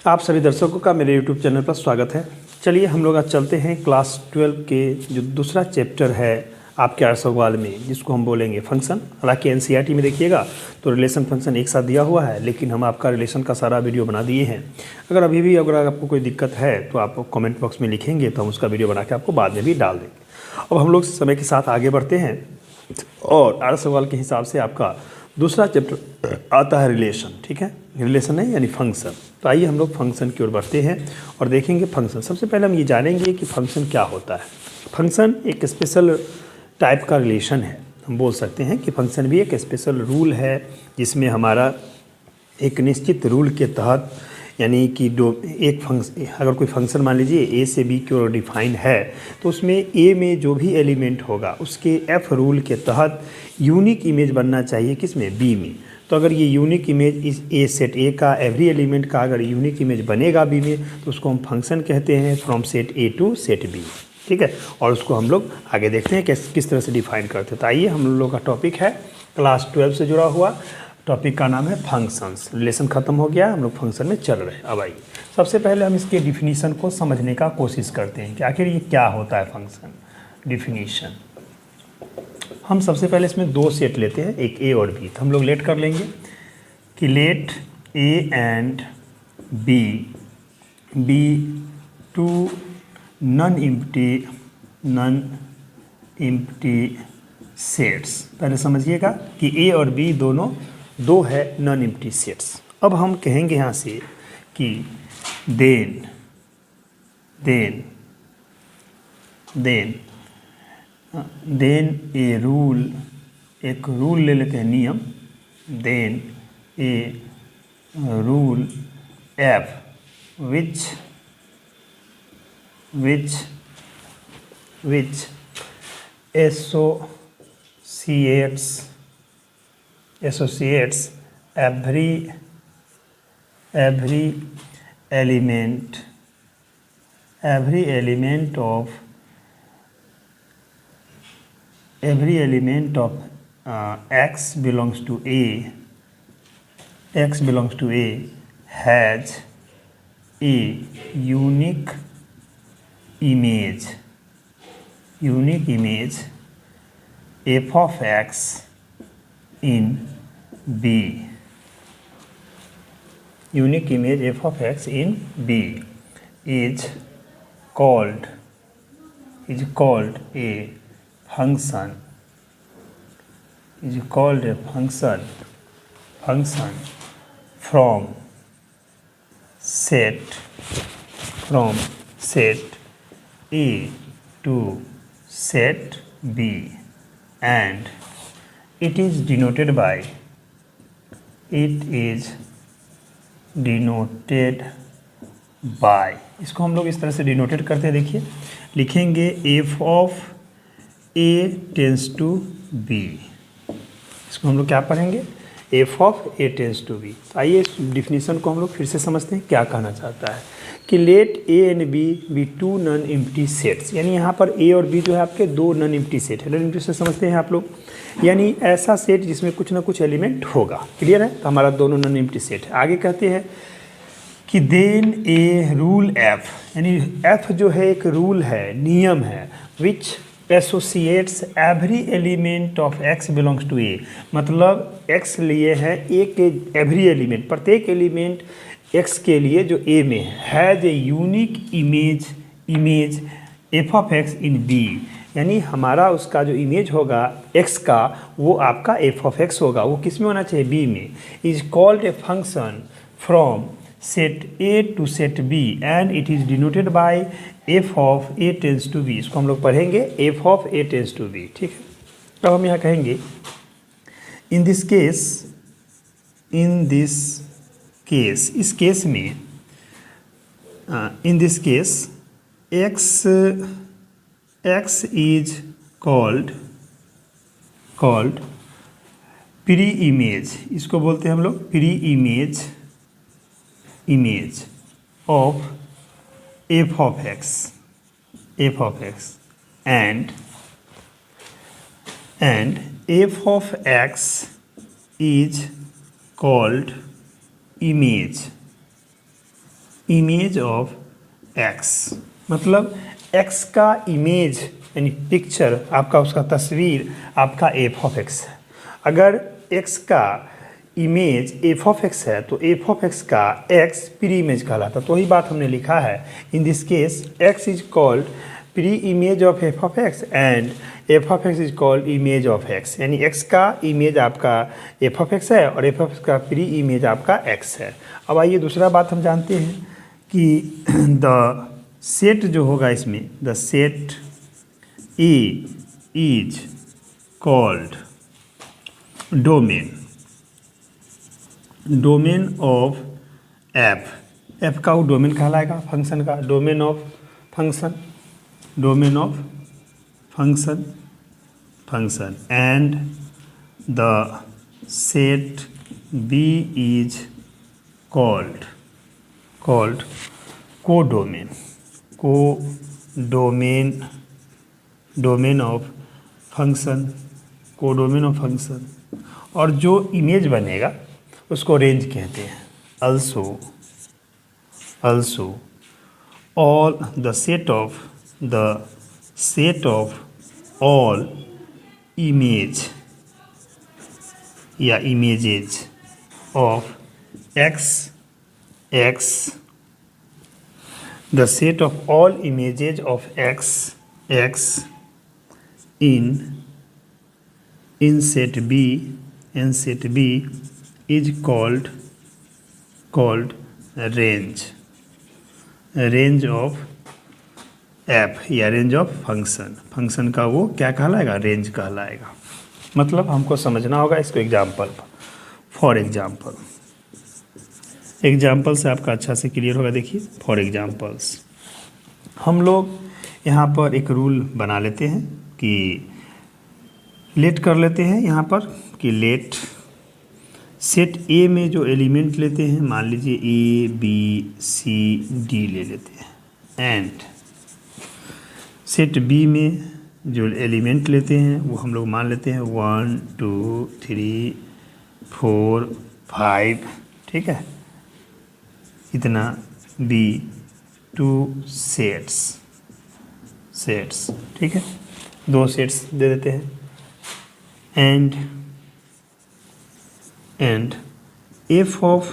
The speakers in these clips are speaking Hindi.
आप सभी दर्शकों का मेरे YouTube चैनल पर स्वागत है। चलिए हम लोग आज चलते हैं क्लास 12 के जो दूसरा चैप्टर है आपके 800 सवाल में, जिसको हम बोलेंगे फंक्शन। हालांकि एनसीईआरटी में देखिएगा तो रिलेशन फंक्शन एक साथ दिया हुआ है, लेकिन हम आपका रिलेशन का सारा वीडियो बना दिए हैं। अगर आपको कोई दिक्कत है तो आप कमेंट बॉक्स में लिखेंगे तो हम उसका वीडियो बना के आपको बाद में भी डाल देंगे। अब हम लोग समय के साथ आगे बढ़ते हैं और 800 सवाल के हिसाब से आपका दूसरा चैप्टर आता है रिलेशन। ठीक है, रिलेशन है यानी फंक्शन। तो आइए हम लोग फंक्शन की ओर बढ़ते हैं और देखेंगे फंक्शन। सबसे पहले हम ये जानेंगे कि फंक्शन क्या होता है। फंक्शन एक स्पेशल टाइप का रिलेशन है। हम बोल सकते हैं कि फंक्शन भी एक स्पेशल रूल है, जिसमें हमारा एक निश्चित रूल के तहत, यानी कि अगर कोई फंक्शन मान लीजिए ए से बी की ओर डिफाइन है, तो उसमें ए में जो भी एलिमेंट होगा उसके एफ रूल के तहत यूनिक इमेज बनना चाहिए किसमें, बी में। तो अगर ये यूनिक इमेज इस ए सेट ए का एवरी एलिमेंट का अगर यूनिक इमेज बनेगा बी में, तो उसको हम फंक्शन कहते हैं from set A to set B. ठीक है, और उसको हम लोग आगे देखते हैं किस तरह से डिफाइन करते हैं। तो आइए, हम लोग का टॉपिक है क्लास 12 से जुड़ा हुआ, टॉपिक का नाम है फंक्शंस। रिलेशन खत्म हो गया, हम लोग फंक्शन में चल रहे हैं। अब आइए सबसे पहले हम इसके डिफिनीशन को समझने का कोशिश करते हैं कि आखिर ये क्या होता है फंक्शन। डिफिनीशन, हम सबसे पहले इसमें दो सेट लेते हैं, एक ए और बी। तो हम लोग लेट कर लेंगे कि let A and B be two non empty sets. पहले समझिएगा कि ए और बी दोनों दो है नॉन एम्प्टी सेट्स। अब हम कहेंगे यहाँ से कि देन ए रूल, एक रूल ले लेते हैं, नियम। Then a rule f which associates every element of x belongs to A has a unique image f of x in B. Unique image f of x in B is called a function. From set A to set B, and it is denoted by इसको हम लोग इस तरह से डिनोटेड करते हैं। देखिए, लिखेंगे f of A tends to B. इसको हम लोग क्या पढ़ेंगे, f of A tends to B. आइए इस डिफिनीशन को हम लोग फिर से समझते हैं, क्या कहना चाहता है कि let A and B be two non empty sets. यानी यहाँ पर ए और बी जो है आपके दो नॉन एम्प्टी सेट है। नॉन एम्प्टी सेट समझते हैं आप लोग, यानी ऐसा सेट जिसमें कुछ ना कुछ एलिमेंट होगा। क्लियर है, तो हमारा दोनों नॉन एम्प्टी सेट है। आगे कहते हैं कि देन ए रूल एफ, यानी एफ जो है एक रूल है, नियम है, which associates every element of x belongs to A. मतलब एक्स लिए है ए के एवरी एलिमेंट, प्रत्येक एलिमेंट एक्स के लिए जो ए में has a unique image f of x in B. यानी हमारा उसका जो इमेज होगा एक्स का, वो आपका एफ ऑफ एक्स होगा। वो किस में होना चाहिए, बी में। Is called a function from set A to set B and it is denoted by f of A tends to B. इसको हम लोग पढ़ेंगे f of A tends to B. ठीक है, अब हम यहाँ कहेंगे इन दिस केस, इस केस में, in this case x is called pre image. इसको बोलते हैं हम लोग pre image of f of x and f of x is called image image of x, मतलब एक्स का इमेज यानी पिक्चर, आपका उसका तस्वीर आपका एफ ऑफ एक्स है। अगर एक्स का इमेज एफ ऑफ एक्स है तो एफ ऑफ एक्स का एक्स प्री इमेज कहलाता है। तो वही बात हमने लिखा है, in this case x is called pre image of F of x and f of x is called image of x, यानी एक्स का इमेज आपका एफ ऑफ एक्स है और एफ ऑफ एक्स का प्री इमेज आपका एक्स है। अब आइए दूसरा बात हम जानते हैं कि द सेट जो होगा इसमें, the set A is called domain, domain of f, f का वो डोमेन कहलाएगा फंक्शन का, domain of function, domain of function, function and the set B is called codomain, codomain, domain of function, codomain of function. और जो इमेज बनेगा उसको रेंज कहते हैं। also all the set of all image या images of x, the set of all images of x in set B is called range of f या रेंज ऑफ फंक्शन, फंक्शन का वो क्या कहलाएगा, रेंज कहलाएगा। मतलब हमको समझना होगा इसको एग्जाम्पल, फॉर एग्जाम्पल से आपका अच्छा से क्लियर होगा। देखिए फॉर एग्जाम्पल्स हम लोग यहाँ पर एक रूल बना लेते हैं कि लेट कर लेते हैं यहाँ पर कि लेट सेट ए में जो एलिमेंट लेते हैं, मान लीजिए ए बी सी डी ले लेते हैं, एंड सेट बी में जो एलिमेंट लेते हैं वो हम लोग मान लेते हैं 1 2 3 4 5, ठीक है, इतना बी 2 सेट्स, ठीक है, 2 सेट्स दे देते हैं। And f of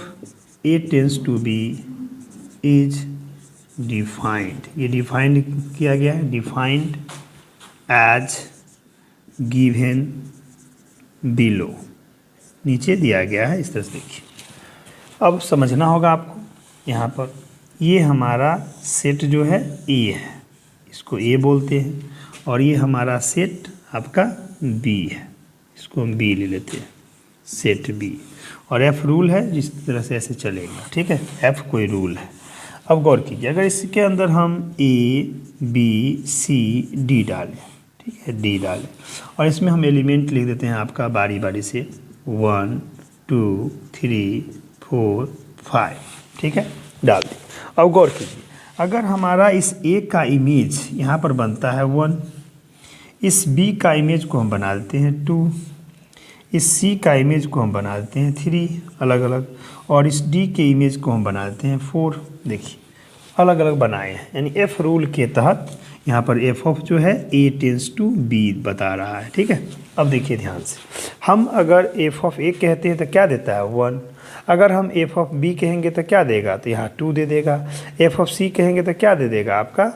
A tends to B is defined, ये डिफाइंड किया गया है, डिफाइंड एज गिवन बिलो, नीचे दिया गया है इस तरह से। देखिए अब समझना होगा आपको, यहाँ पर ये हमारा सेट जो है ए है, इसको ए बोलते हैं, और ये हमारा सेट आपका बी है, इसको हम बी ले लेते हैं, सेट बी, और एफ रूल है जिस तरह से ऐसे चलेगा, ठीक है, एफ कोई रूल है। अब गौर कीजिए, अगर इसके अंदर हम ए बी सी डी डालें, ठीक है, डी डालें, और इसमें हम एलिमेंट लिख देते हैं आपका बारी बारी से 1 2 3 4 5, ठीक है, डाल दें। अब गौर कीजिए, अगर हमारा इस ए का इमेज यहाँ पर बनता है 1, इस बी का इमेज को हम बना देते हैं 2, इस सी का इमेज को हम बना देते हैं 3 अलग अलग, और इस डी के इमेज को हम बना देते हैं 4। देखिए अलग अलग बनाए हैं, यानी एफ रूल के तहत यहाँ पर एफ ऑफ जो है ए टेंस टू बी बता रहा है, ठीक है। अब देखिए ध्यान से, हम अगर एफ ऑफ ए कहते हैं तो क्या देता है 1, अगर हम एफ ऑफ बी कहेंगे तो क्या देगा, तो यहाँ 2 दे देगा, एफ ऑफ सी कहेंगे तो क्या दे देगा आपका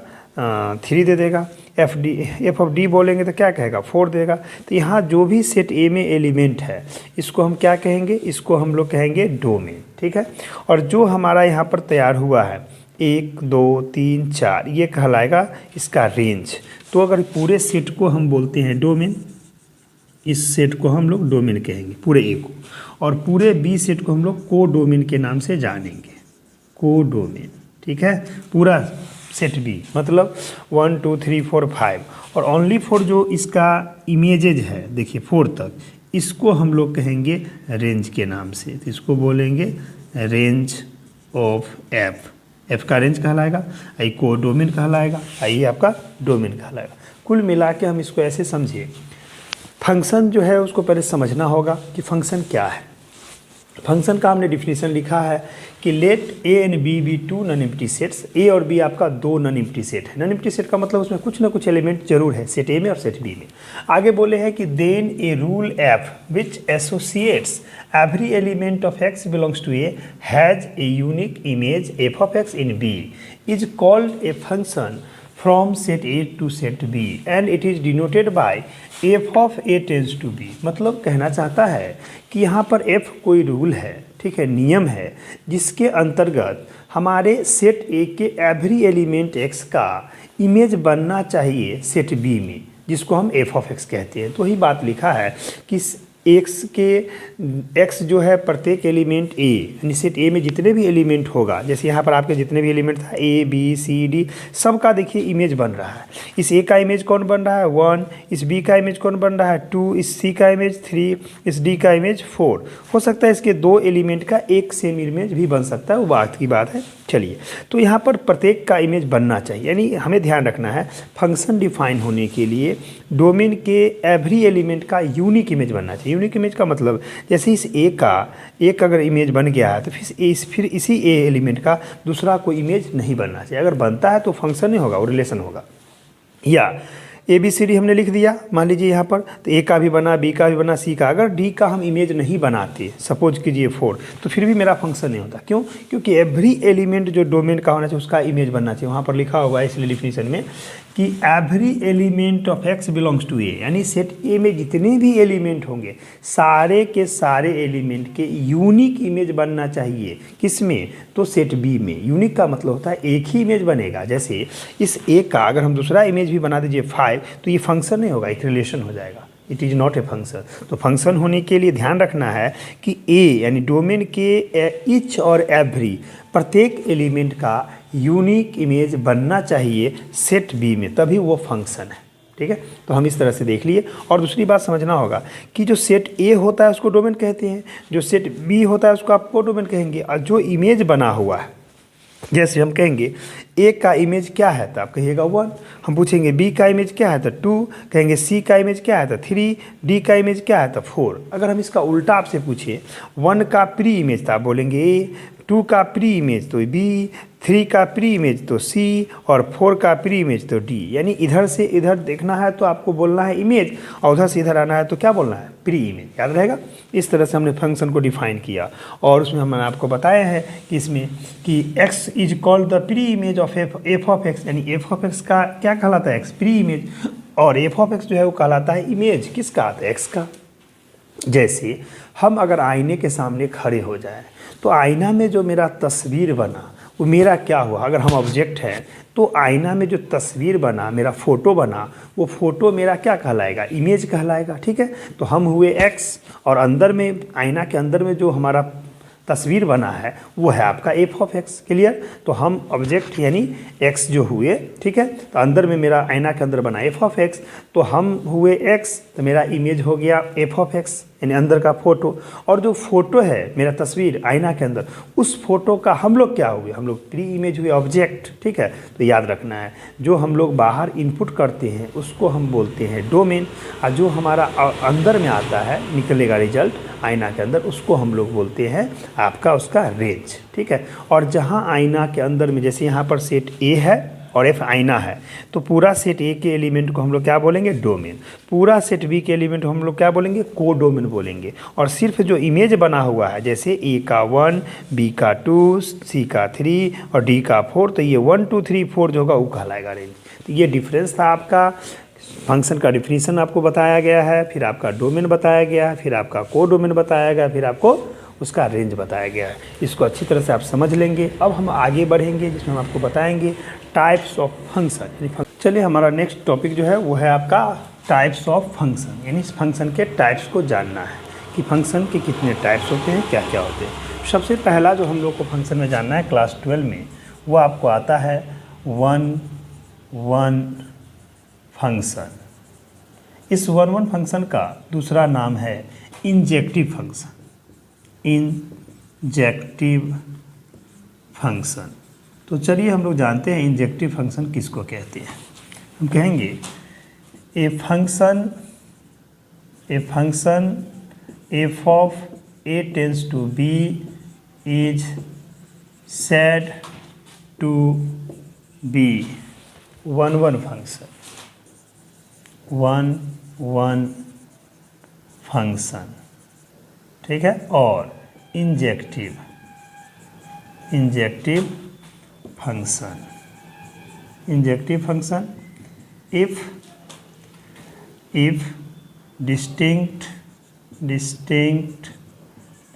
3 दे देगा, एफ ऑफ डी बोलेंगे तो क्या कहेगा 4 देगा। तो यहाँ जो भी सेट ए में एलिमेंट है इसको हम क्या कहेंगे, इसको हम लोग कहेंगे डोमेन, ठीक है। और जो हमारा यहाँ पर तैयार हुआ है 1 2 3 4, ये कहलाएगा इसका रेंज। तो अगर पूरे सेट को हम बोलते हैं डोमेन, इस सेट को हम लोग डोमेन कहेंगे पूरे ए को, और पूरे बी सेट को हम लोग को डोमेन के नाम से जानेंगे, को डोमेन, ठीक है, पूरा सेट बी मतलब 1 2 3 4 5, और ओनली फॉर जो इसका इमेजेज है, देखिए 4 तक, इसको हम लोग कहेंगे रेंज के नाम से। तो इसको बोलेंगे रेंज ऑफ एफ, एफ का रेंज कहलाएगा, आई को डोमेन कहलाएगा, आई आपका डोमेन कहलाएगा। कुल मिला के हम इसको ऐसे समझिए, फंक्शन जो है उसको पहले समझना होगा कि फंक्शन क्या है। फंक्शन का हमने डिफिनीशन लिखा है कि let A and B be two non empty sets. A और बी आपका दो नॉन एम्प्टी सेट है। नॉन एम्प्टी सेट का मतलब उसमें कुछ ना कुछ एलिमेंट जरूर है, सेट ए में और सेट बी में। आगे बोले हैं कि then a rule f which associates every element of x belongs to A has a unique image f of x in B is called a function from set A to set B and it is denoted by f of A tends to B। मतलब कहना चाहता है कि यहाँ पर f कोई रूल है, ठीक है, नियम है, जिसके अंतर्गत हमारे सेट A के एवरी एलिमेंट x का इमेज बनना चाहिए सेट B में, जिसको हम f of x कहते हैं। तो ही बात लिखा है कि x जो है प्रत्येक एलिमेंट a, यानी सेट a में जितने भी एलिमेंट होगा, जैसे यहाँ पर आपके जितने भी एलिमेंट था a b c d, सब का देखिए इमेज बन रहा है। इस a का इमेज कौन बन रहा है 1, इस b का इमेज कौन बन रहा है 2, इस c का इमेज 3, इस d का इमेज 4। हो सकता है इसके दो एलिमेंट का एक सेम इमेज भी बन सकता है, वो बात की बात है। चलिए, तो यहाँ पर प्रत्येक का इमेज बनना चाहिए, यानी हमें ध्यान रखना है फंक्शन डिफाइन होने के लिए डोमेन के एवरी एलिमेंट का यूनिक इमेज बनना चाहिए। यूनिक इमेज का मतलब जैसे इस ए का एक अगर इमेज बन गया है तो फिर इसी ए एलिमेंट का दूसरा कोई इमेज नहीं बनना चाहिए। अगर बनता है तो फंक्शन नहीं होगा, वो रिलेशन होगा। या ए बी सी डी हमने लिख दिया, मान लीजिए यहाँ पर, तो ए का भी बना, बी का भी बना, सी का। अगर डी का हम इमेज नहीं बनाते, सपोज कीजिए 4, तो फिर भी मेरा फंक्शन नहीं होता। क्यों? क्योंकि एवरी एलिमेंट जो डोमेन का होना चाहिए उसका इमेज बनना चाहिए। वहाँ पर लिखा होगा इसलिए डिफिनीशन में कि every element of x belongs to A, यानी सेट ए में जितने भी एलिमेंट होंगे सारे के सारे एलिमेंट के यूनिक इमेज बनना चाहिए। किस में? तो सेट बी में। यूनिक का मतलब होता है एक ही इमेज बनेगा। जैसे इस ए का अगर हम दूसरा इमेज भी बना दीजिए 5, तो ये फंक्शन नहीं होगा, एक रिलेशन हो जाएगा। It is not a function. तो फंक्शन होने के लिए ध्यान रखना है कि ए यानी डोमेन के ईच और एवरी प्रत्येक एलिमेंट का यूनिक इमेज बनना चाहिए सेट बी में, तभी वो फंक्शन है। ठीक है, तो हम इस तरह से देख लिए। और दूसरी बात समझना होगा कि जो सेट ए होता है उसको डोमेन कहते हैं, जो सेट बी होता है उसको आप को डोमेन कहेंगे। और जो इमेज बना हुआ है, जैसे हम कहेंगे ए का इमेज क्या है तो आप कहिएगा 1, हम पूछेंगे बी का इमेज क्या है तो 2, कहेंगे सी का इमेज क्या है तो 3, डी का इमेज क्या है तो 4। अगर हम इसका उल्टा आपसे पूछे 1 का प्री इमेज तो आप बोलेंगे ए, 2 का प्री इमेज तो बी, 3 का प्री इमेज तो सी और 4 का प्री इमेज तो डी। यानी इधर से इधर देखना है तो आपको बोलना है इमेज, और उधर से इधर आना है तो क्या बोलना है? Pre image. याद रहेगा? इस तरह से हमने फंक्शन को डिफाइन किया। और उसमें हमने आपको बताया है कि इसमें कि x is called the pre image of F of x, यानी एफ ऑफ एक्स का क्या कहलाता है? x pre image. और एफ ऑफ एक्स जो है वो कहलाता है इमेज किसका? तो x का। जैसे हम अगर आईने के सामने खड़े हो जाए तो आईना में जो मेरा तस्वीर बना वो मेरा क्या हुआ? अगर हम ऑब्जेक्ट हैं तो आईना में जो तस्वीर बना, मेरा फ़ोटो बना, वो फ़ोटो मेरा क्या कहलाएगा? इमेज कहलाएगा। ठीक है, तो हम हुए x और अंदर में आईना के अंदर में जो हमारा तस्वीर बना है वो है आपका एफ ऑफ एक्स। क्लियर? तो हम ऑब्जेक्ट यानी x जो हुए, ठीक है, तो अंदर में मेरा आईना के अंदर बना एफ ऑफ एक्स, तो हम हुए x, तो मेरा इमेज हो गया एफ ऑफ एक्स यानी अंदर का फ़ोटो। और जो फ़ोटो है मेरा तस्वीर आईना के अंदर, उस फोटो का हम लोग क्या हुए? हम लोग प्री इमेज हुए, ऑब्जेक्ट। ठीक है, तो याद रखना है जो हम लोग बाहर इनपुट करते हैं उसको हम बोलते हैं डोमेन, और जो हमारा अंदर में आता है निकलेगा रिजल्ट आईना के अंदर, उसको हम लोग बोलते हैं आपका उसका रेंज। ठीक है, और जहाँ आईना के अंदर में, जैसे यहाँ पर सेट ए है और एफ आईना है, तो पूरा सेट ए के एलिमेंट को हम लोग क्या बोलेंगे? डोमेन। पूरा सेट बी के एलिमेंट को हम लोग क्या बोलेंगे? को डोमेन बोलेंगे। और सिर्फ जो इमेज बना हुआ है, जैसे ए का 1, बी का 2, सी का 3 और डी का 4, तो ये 1 2 3 4 जो होगा वो कहलाएगा रेंज। तो ये डिफरेंस था आपका। फंक्शन का डिफिनीशन आपको बताया गया है, फिर आपका डोमेन बताया गया है, फिर आपका को डोमेन बताया गया, फिर आपको उसका रेंज बताया गया है। इसको अच्छी तरह से आप समझ लेंगे। अब हम आगे बढ़ेंगे जिसमें हम आपको बताएंगे टाइप्स ऑफ फंक्शन। चलिए, हमारा नेक्स्ट टॉपिक जो है वो है आपका टाइप्स ऑफ फंक्शन, यानी इस फंक्शन के टाइप्स को जानना है कि फंक्शन के कितने टाइप्स होते हैं, क्या क्या होते हैं। सबसे पहला जो हम लोग को फंक्शन में जानना है क्लास 12 में, वो आपको आता है 1 फंक्शन। इस 1 फंक्शन का दूसरा नाम है इंजेक्टिव फंक्शन। Injective function. तो चलिए हम लोग जानते हैं इंजेक्टिव फंक्शन किसको कहते हैं। हम कहेंगे ए function f of A tends to B is said to be one function, one function, ठीक है। और injective function if distinct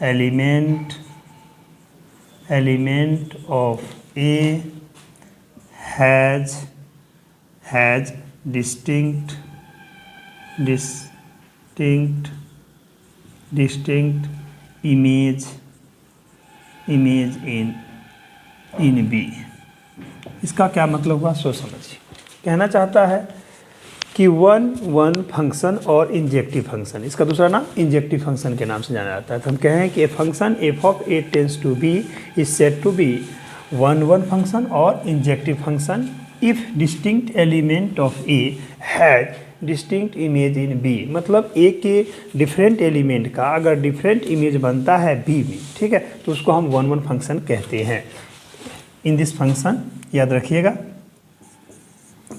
element of A has distinct image in B। इसका क्या मतलब हुआ सो समझिए। कहना चाहता है कि वन फंक्शन और इंजेक्टिव फंक्शन, इसका दूसरा नाम इंजेक्टिव फंक्शन के नाम से जाना जाता है। तो हम कहें कि a function f of A tends to B is said to be one function और injective function if distinct element of A has distinct image in B। मतलब A के डिफरेंट एलिमेंट का अगर डिफरेंट इमेज बनता है B में, ठीक है, तो उसको हम वन फंक्शन कहते हैं। इन दिस फंक्शन, याद रखिएगा,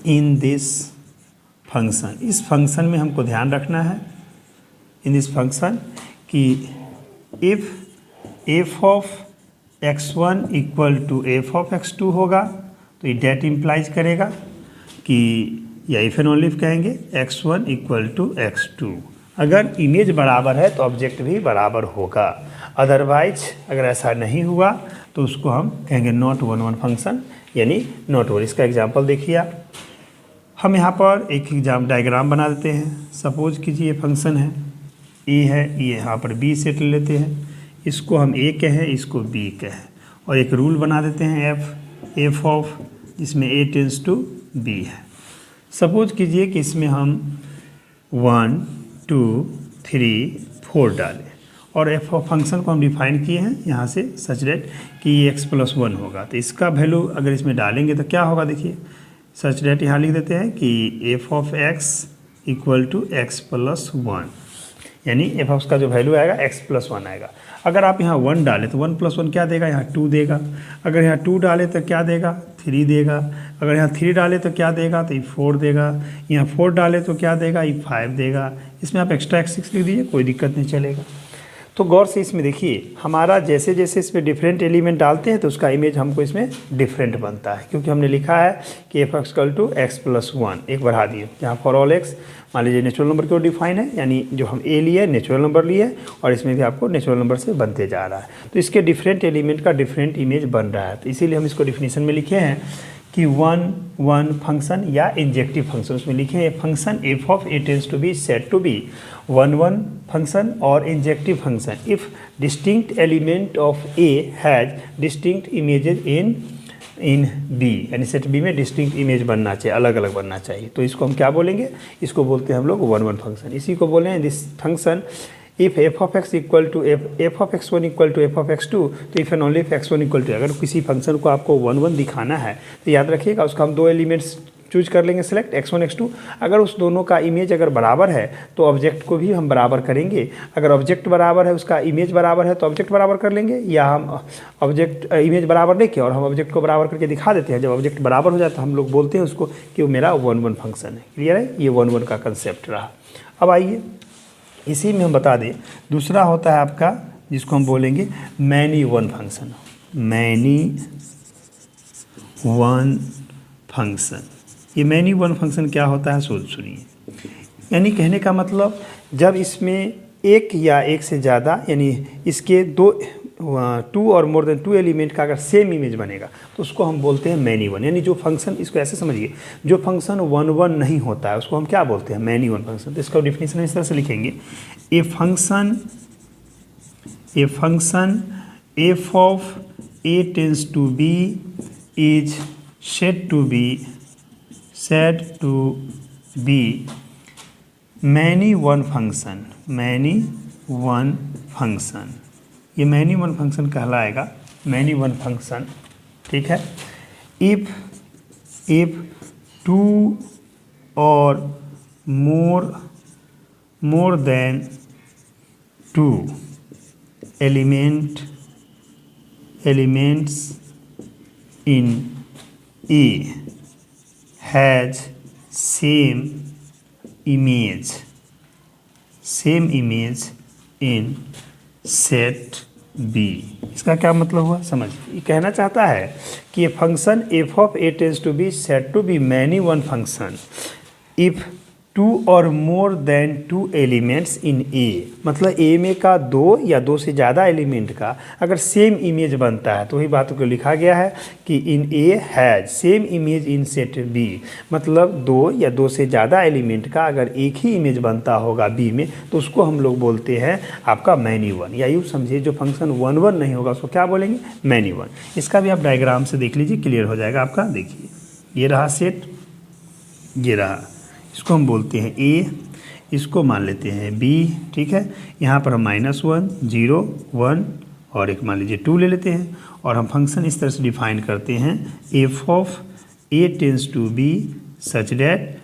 इन दिस फंक्शन, इस फंक्शन में हमको ध्यान रखना है इन दिस फंक्शन कि if f of x1 equal to f of x2 होगा तो ये डेट इम्प्लाइज करेगा कि, या इफ एंड ओनली इफ कहेंगे x1 इक्वल टू x2। अगर इमेज बराबर है तो ऑब्जेक्ट भी बराबर होगा, अदरवाइज अगर ऐसा नहीं हुआ तो उसको हम कहेंगे नॉट वन फंक्शन, यानी नॉट वन। इसका एग्जांपल देखिए आप, हम यहाँ पर एक एग्जाम डायग्राम बना देते हैं। सपोज कीजिए फंक्शन है ए है, ये यहाँ पर बी सेट लेते हैं, इसको हम ए कहें, इसको बी कहें, और एक रूल बना देते हैं एफ ऑफ, जिसमें ए टेंस टू बी है। सपोज कीजिए कि इसमें हम 1 2 3 4 डालें और एफ ऑफ फंक्शन को हम डिफाइन किए हैं यहाँ से सच डेट कि ये x+1 होगा। तो इसका वैल्यू अगर इसमें डालेंगे तो क्या होगा, देखिए सच डेट यहाँ लिख देते हैं कि f of x equal to x+1, यानी एफ ऑफ का जो वैल्यू आएगा x+1 आएगा। अगर आप यहाँ 1 डालें तो 1+1 क्या देगा, यहाँ 2 देगा। अगर यहाँ 2 डालें तो क्या देगा, 3 देगा। अगर यहाँ 3 डालें तो क्या देगा, तो ये 4 देगा। यहाँ 4 डालें तो क्या देगा, ये 5 देगा। इसमें आप एक्स्ट्रा x6 लिख दीजिए, कोई दिक्कत नहीं चलेगा। तो गौर से इसमें देखिए, हमारा जैसे जैसे इसमें डिफरेंट एलिमेंट डालते हैं तो उसका इमेज हमको इसमें डिफरेंट बनता है, क्योंकि हमने लिखा है कि एफ इक्वल टू x+1, एक बढ़ा दिए। यहाँ फॉर ऑल x मान लीजिए नेचुरल नंबर की ओर डिफाइन है, यानी जो हम a लिए नेचुरल नंबर लिए, और इसमें भी आपको नेचुरल नंबर से बनते जा रहा है। तो इसके डिफरेंट एलिमेंट का डिफरेंट इमेज बन रहा है। तो इसीलिए हम इसको डिफिनीशन में लिखे हैं कि वन फंक्शन या इंजेक्टिव फंक्शन। उसमें लिखे हैं function f of A tends to B said to be one function और injective function if distinct element of A has distinct images in B, यानी सेट बी में डिस्टिंक्ट इमेज बनना चाहिए, अलग अलग बनना चाहिए। तो इसको हम क्या बोलेंगे, इसको बोलते हैं हम लोग वन फंक्शन। इसी को बोले हैं this function if f of x equal to f of x1 equal to f of x2, तो if and only if x1 equal to, अगर किसी फंक्शन को आपको 1 दिखाना है तो याद रखिएगा उसका हम 2 एलिमेंट्स चूज कर लेंगे सेलेक्ट, x1 x2। अगर उस दोनों का इमेज अगर बराबर है तो ऑब्जेक्ट को भी हम बराबर करेंगे। अगर ऑब्जेक्ट बराबर है, उसका इमेज बराबर है तो ऑब्जेक्ट बराबर कर लेंगे, या हम ऑब्जेक्ट इमेज बराबर लेके और हम ऑब्जेक्ट को बराबर करके दिखा देते हैं। जब ऑब्जेक्ट बराबर हो जाता है हम लोग बोलते हैं उसको कि वो मेरा वन फंक्शन है। क्लियर है, ये वन का कंसेप्ट रहा। अब आइए इसी में हम बता दें, दूसरा होता है आपका जिसको हम बोलेंगे many one function. Many one function, ये मैनी वन फंक्शन क्या होता है सुनिए। यानी कहने का मतलब जब इसमें एक या एक से ज़्यादा, यानी इसके 2 और मोर देन 2 एलिमेंट का अगर सेम इमेज बनेगा तो उसको हम बोलते हैं मैनी वन। यानी जो फंक्शन, इसको ऐसे समझिए, जो फंक्शन 1 नहीं होता है उसको हम क्या बोलते हैं, मैनी वन फंक्शन। तो इसका डिफिनीशन इस तरह से लिखेंगे, a function f of A tends to B is said to be many one function. ये मैनी वन फंक्शन कहलाएगा, मैनी वन फंक्शन, ठीक है। इफ 2 और more than 2 elements in A has same image in set B। इसका क्या मतलब हुआ समझिए। ये कहना चाहता है कि ये function f of a tends to b said to be many one function if 2 और मोर देन 2 एलिमेंट्स इन ए, मतलब ए में का 2 या 2 से ज़्यादा एलिमेंट का अगर सेम इमेज बनता है तो वही बात को लिखा गया है कि in A has same image in set B, मतलब 2 या 2 से ज़्यादा एलिमेंट का अगर एक ही इमेज बनता होगा बी में तो उसको हम लोग बोलते हैं आपका मैनी वन, या यूँ समझिए जो फंक्शन 1 1 नहीं होगा उसको क्या बोलेंगे मैनी वन। इसका भी आप डायग्राम से देख लीजिए, क्लियर हो जाएगा आपका। देखिए ये रहा सेट, ये रहा, इसको हम बोलते हैं ए, इसको मान लेते हैं बी, ठीक है। यहाँ पर हम -1 0 1 और एक मान लीजिए 2 ले लेते हैं और हम फंक्शन इस तरह से डिफाइन करते हैं f of a tends to b such that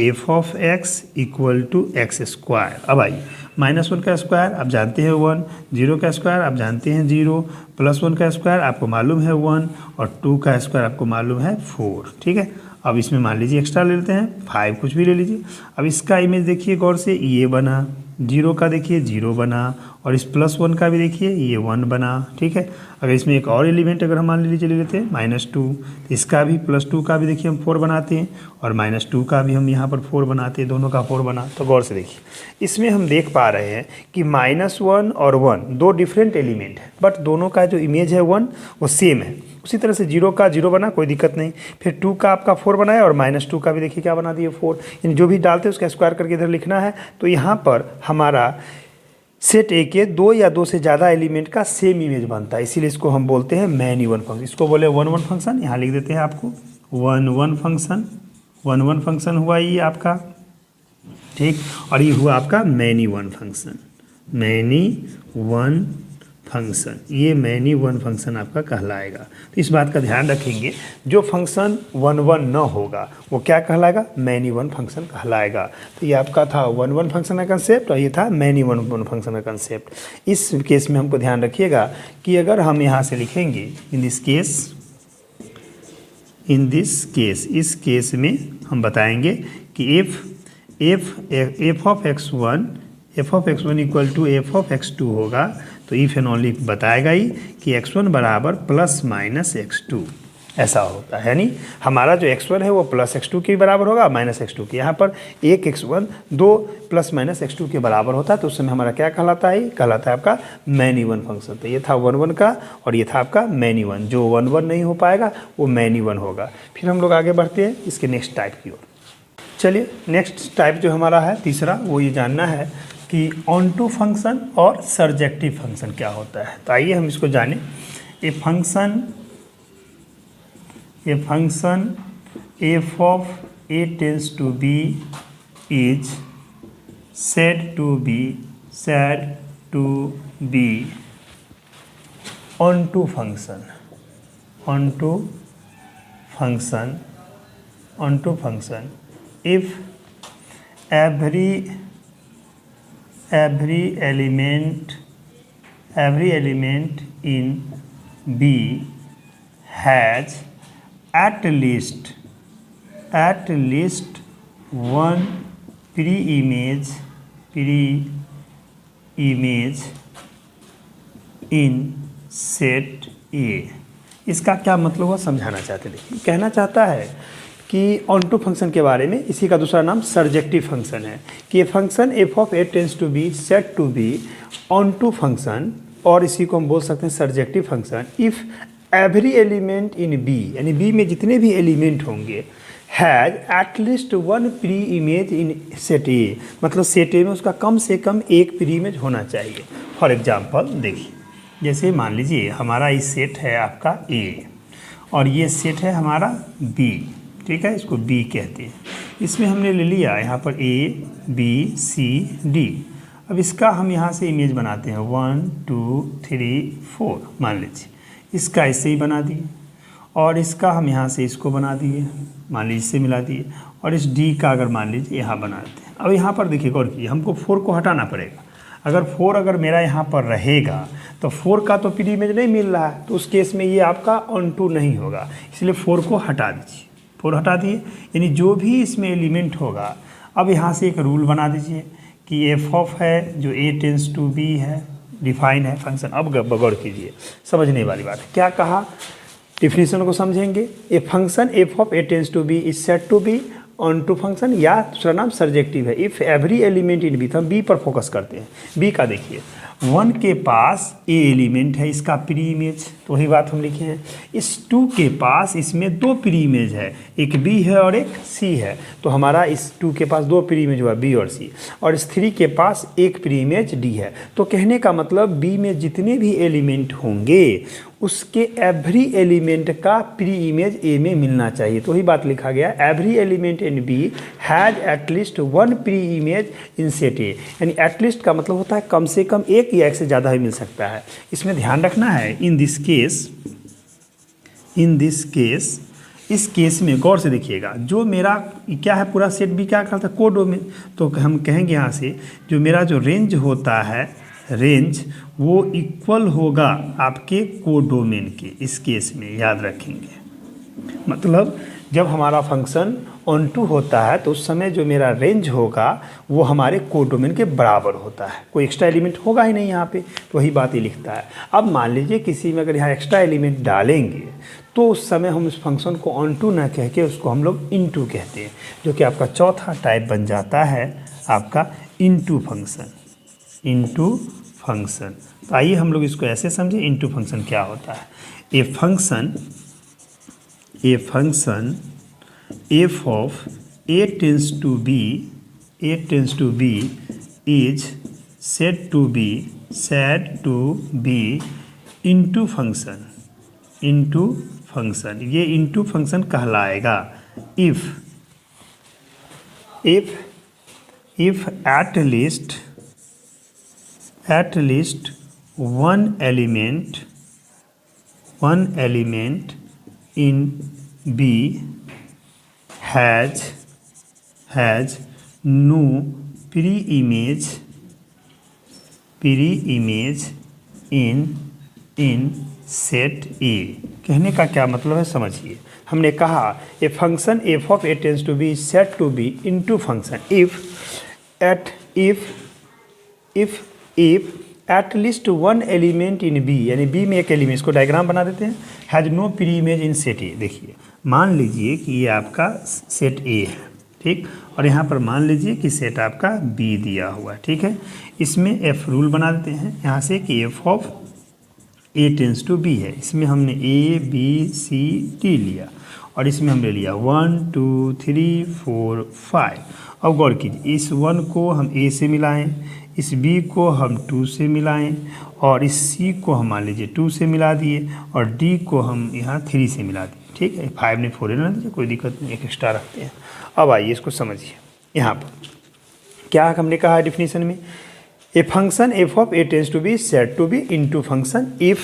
f of x equal to x square. अब आइए -1 का स्क्वायर आप जानते हैं 1, 0 का स्क्वायर आप जानते हैं 0, +1 का स्क्वायर आपको मालूम है 1 और 2 का स्क्वायर आपको मालूम है 4, ठीक है। अब इसमें मान लीजिए एक्स्ट्रा ले लेते हैं 5, कुछ भी ले लीजिए। अब इसका इमेज देखिए गौर से, ये बना, 0 का देखिए 0 बना और इस +1 का भी देखिए ये 1 बना, ठीक है। अगर इसमें एक और एलिमेंट अगर हम मान लीजिए ले लेते हैं -2, इसका भी +2 का भी देखिए हम 4 बनाते हैं और -2 का भी हम यहाँ पर 4 बनाते हैं, दोनों का 4 बना। तो गौर से देखिए इसमें हम देख पा रहे हैं कि -1 और 1 दो डिफरेंट एलिमेंट है, बट दोनों का जो इमेज है 1 वो सेम है। उसी तरह से 0 का 0 बना, कोई दिक्कत नहीं, फिर 2 का आपका 4 बनाया और -2 का भी देखिए क्या बना दिए 4, यानी जो भी डालते हैं उसका स्क्वायर करके इधर लिखना है। तो यहाँ पर हमारा सेट ए के 2 या 2 से ज़्यादा एलिमेंट का सेम इमेज बनता है, इसीलिए इसको हम बोलते हैं मैनी वन फंक्शन। इसको बोले 1 1 फंक्शन, यहाँ लिख देते हैं आपको 1 1 फंक्शन, 1 1 फंक्शन हुआ ये आपका, ठीक। और ये हुआ आपका many one function, many one function, ये मैनी वन फंक्शन आपका कहलाएगा। तो इस बात का ध्यान रखेंगे, जो फंक्शन 1 1 न होगा वो क्या कहलाएगा मैनी वन फंक्शन कहलाएगा। तो ये आपका था 1 1 फंक्शन का कंसेप्ट और ये था मैनी वन फंक्शन का कंसेप्ट। इस केस में हमको ध्यान रखिएगा कि अगर हम यहाँ से लिखेंगे इन दिस केस, इस केस में हम बताएंगे कि f of x1 equal to f of x2 होगा, तो इफ एंड ओनली बताएगा ही कि x1 बराबर ±x2 ऐसा होता है, यानी हमारा जो x1 है वो +x2 के बराबर होगा -x2 के। यहाँ पर एक x1 2 ±x2 के बराबर होता है, तो उस समय हमारा क्या कहलाता है, कहलाता है आपका मैनी वन फंक्शन। तो ये था 1 1 का और ये था आपका मैनी वन। जो 1 1 नहीं हो पाएगा वो मैनी वन होगा। फिर हम लोग आगे बढ़ते हैं इसके नेक्स्ट टाइप की ओर। चलिए नेक्स्ट टाइप जो हमारा है तीसरा, वो ये जानना है कि ऑन टू फंक्शन और सर्जेक्टिव फंक्शन क्या होता है। तो आइए हम इसको जानें। A function f of a tends to B is said to be onto function if every element in B has at least one pre-image in set A। इसका क्या मतलब हुआ समझाना चाहते, देखिए कहना चाहता है कि ऑन टू फंक्शन के बारे में, इसी का दूसरा नाम सर्जेक्टिव फंक्शन है, कि ये function f of a tends to b said to be onto function, और इसी को हम बोल सकते हैं surjective function if every element in B, यानी बी में जितने भी एलिमेंट होंगे has at least one preimage in set a, मतलब सेट ए में उसका कम से कम एक प्री इमेज होना चाहिए। फॉर एग्जांपल देखिए, जैसे मान लीजिए हमारा ये सेट है आपका ए और ये सेट है हमारा बी, ठीक है, इसको बी कहते हैं। इसमें हमने ले लिया यहाँ पर ए बी सी डी। अब इसका हम यहाँ से इमेज बनाते हैं 1 2 3 4 मान लीजिए, इसका इससे ही बना दिए और इसका हम यहाँ से इसको बना दिए, मान लीजिए इससे मिला दिए, और इस डी का अगर मान लीजिए यहाँ बना देते हैं। अब यहाँ पर देखिए गौर कीजिए, हमको 4 को हटाना पड़ेगा। अगर 4 अगर मेरा यहाँ पर रहेगा तो 4 का तो प्री इमेज नहीं मिल रहा है, तो उस केस में ये आपका ऑन टू नहीं होगा, इसलिए 4 को हटा दीजिए। 4 हटा दिए, यानी जो भी इसमें एलिमेंट होगा, अब यहाँ से एक रूल बना दीजिए कि एफ ऑफ है जो ए टेंस टू बी है, डिफाइन है फंक्शन। अब गौर कीजिए, समझने वाली बात है। क्या कहा, डिफिनीशन को समझेंगे। A function f of A tends to B is said to be onto function, या दूसरा नाम सर्जेक्टिव है, if every element in b. तो हम बी पर फोकस करते हैं। बी का देखिए, 1 के पास ए एलिमेंट है, इसका प्री इमेज, तो वही बात हम लिखे हैं। इस 2 के पास इसमें 2 प्री इमेज है, एक बी है और एक सी है, तो हमारा इस 2 के पास 2 प्री इमेज हुआ, बी और सी। और इस 3 के पास एक प्री इमेज डी है। तो कहने का मतलब बी में जितने भी एलिमेंट होंगे उसके एवरी एलिमेंट का प्री इमेज ए में मिलना चाहिए। तो वही बात लिखा गया, every element in B has at least 1 preimage in set a. यानी एटलीस्ट का मतलब होता है कम से कम एक या एक से ज़्यादा भी मिल सकता है। इसमें ध्यान रखना है, इन दिस केस, इस केस में गौर से देखिएगा, जो मेरा क्या है पूरा सेट बी क्या करता है, कोडोमेन। तो हम कहेंगे यहाँ से जो मेरा जो रेंज होता है, रेंज वो इक्वल होगा आपके कोडोमेन के। इस केस में याद रखेंगे, मतलब जब हमारा फंक्शन ऑन टू होता है तो उस समय जो मेरा रेंज होगा वो हमारे कोडोमेन के बराबर होता है। कोई एक्स्ट्रा एलिमेंट होगा ही नहीं यहाँ पे, तो वही बात ही लिखता है। अब मान लीजिए किसी में अगर यहाँ एक्स्ट्रा एलिमेंट डालेंगे तो उस समय हम उस फंक्शन को ऑन टू ना कह के उसको हम लोग इन टू कहते हैं, जो कि आपका चौथा टाइप बन जाता है आपका इनटू फंक्शन। इनटू फंक्शन, तो आइए हम लोग इसको ऐसे समझें, इनटू फंक्शन क्या होता है। A function f of A tends to B is said to be into function. ये इनटू फंक्शन कहलाएगा if at least one element in B has no pre-image in set A। कहने का क्या मतलब है समझिए। हमने कहा a function f of A tends to b said to be into function if at least 1 element in B, यानी बी में एक एलिमेंट, इसको डायग्राम बना देते हैं, has no preimage in set a. देखिए मान लीजिए कि ये आपका सेट ए है, ठीक, और यहाँ पर मान लीजिए कि सेट आपका बी दिया हुआ है, ठीक है। इसमें एफ रूल बना देते हैं यहाँ से कि f of A tends to b है। इसमें हमने ए बी सी डी लिया और इसमें हमने लिया 1 2 3 4 5। अब गौर कीजिए, इस 1 को हम ए से मिलाएं, इस b को हम 2 से मिलाएं और इस c को हम मान लीजिए 2 से मिला दिए और d को हम यहाँ 3 से मिला दिए, ठीक है। 5 ने 4 ना दीजिए, कोई दिक्कत नहीं, एक एक्स्ट्रा रखते हैं। अब आइए इसको समझिए। यहाँ पर क्या हमने कहा है डिफिनीशन में, a function f of A tends to B said to be into function if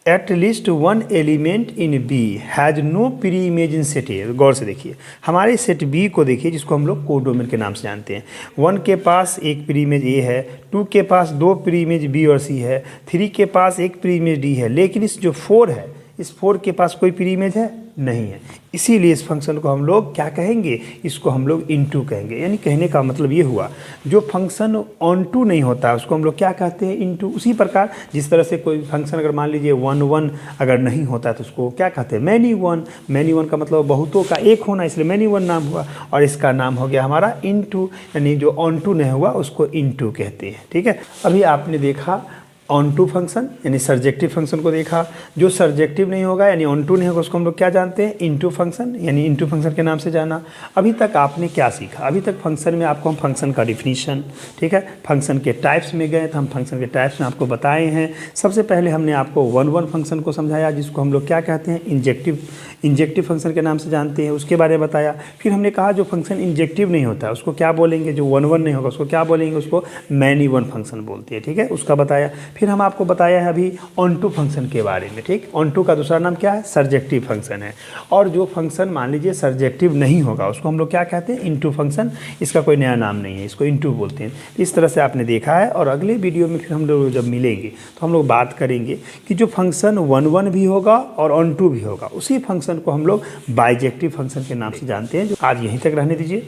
at least 1 element in B has no preimage in set A. गौर से देखिए, हमारे सेट बी को देखिए जिसको हम लोग कोडोमेन के नाम से जानते हैं। 1 के पास एक प्री इमेज ए है, 2 के पास 2 प्री इमेज बी और सी है, 3 के पास एक प्री इमेज डी है, लेकिन इस जो 4 है, इस 4 के पास कोई प्री इमेज है नहीं है। इसीलिए इस फंक्शन को हम लोग क्या कहेंगे, इसको हम लोग इनटू कहेंगे। यानी कहने का मतलब ये हुआ, जो फंक्शन ऑन टू नहीं होता उसको हम लोग क्या कहते हैं, इनटू। उसी प्रकार जिस तरह से कोई फंक्शन अगर मान लीजिए 1 1 अगर नहीं होता तो उसको क्या कहते हैं, मैनी वन। मैनी वन का मतलब बहुतों का एक होना, इसलिए मैनी वन नाम हुआ और इसका नाम हो गया हमारा इनटू। यानी जो ऑन टू नहीं हुआ उसको इनटू कहते हैं, ठीक है। अभी आपने देखा ऑन टू फंक्शन यानी सर्जेक्टिव फंक्शन को देखा, जो सर्जेक्टिव नहीं होगा यानी ऑन टू नहीं होगा उसको हम लोग क्या जानते हैं, इनटू फंक्शन, यानी इनटू फंक्शन के नाम से जाना। अभी तक आपने क्या सीखा, अभी तक फंक्शन में आपको हम फंक्शन का डिफिनीशन, ठीक है, फंक्शन के टाइप्स में गए तो हम फंक्शन के टाइप्स में आपको बताए हैं। सबसे पहले हमने आपको 1 1 फंक्शन को समझाया जिसको हम लोग क्या कहते हैं, इंजेक्टिव फंक्शन के नाम से जानते हैं, उसके बारे में बताया। फिर हमने कहा जो फंक्शन इंजेक्टिव नहीं होता उसको क्या बोलेंगे, जो 1 1 नहीं होगा उसको क्या बोलेंगे, उसको मैनी वन फंक्शन बोलते हैं, ठीक है, उसका बताया। फिर हम आपको बताया है अभी ऑन टू फंक्शन के बारे में, ठीक। ऑन टू का दूसरा नाम क्या है, सर्जेक्टिव फंक्शन है। और जो फंक्शन मान लीजिए सर्जेक्टिव नहीं होगा उसको हम लोग क्या कहते हैं, इनटू फंक्शन। इसका कोई नया नाम नहीं है, इसको इनटू बोलते हैं। इस तरह से आपने देखा है। और अगले वीडियो में फिर हम लोग जब मिलेंगे तो हम लोग बात करेंगे कि जो फंक्शन 1 भी होगा और ऑन टू भी होगा, उसी फंक्शन को हम लोग बाइजेक्टिव फंक्शन के नाम से जानते हैं। जो आज यहीं तक रहने दीजिए।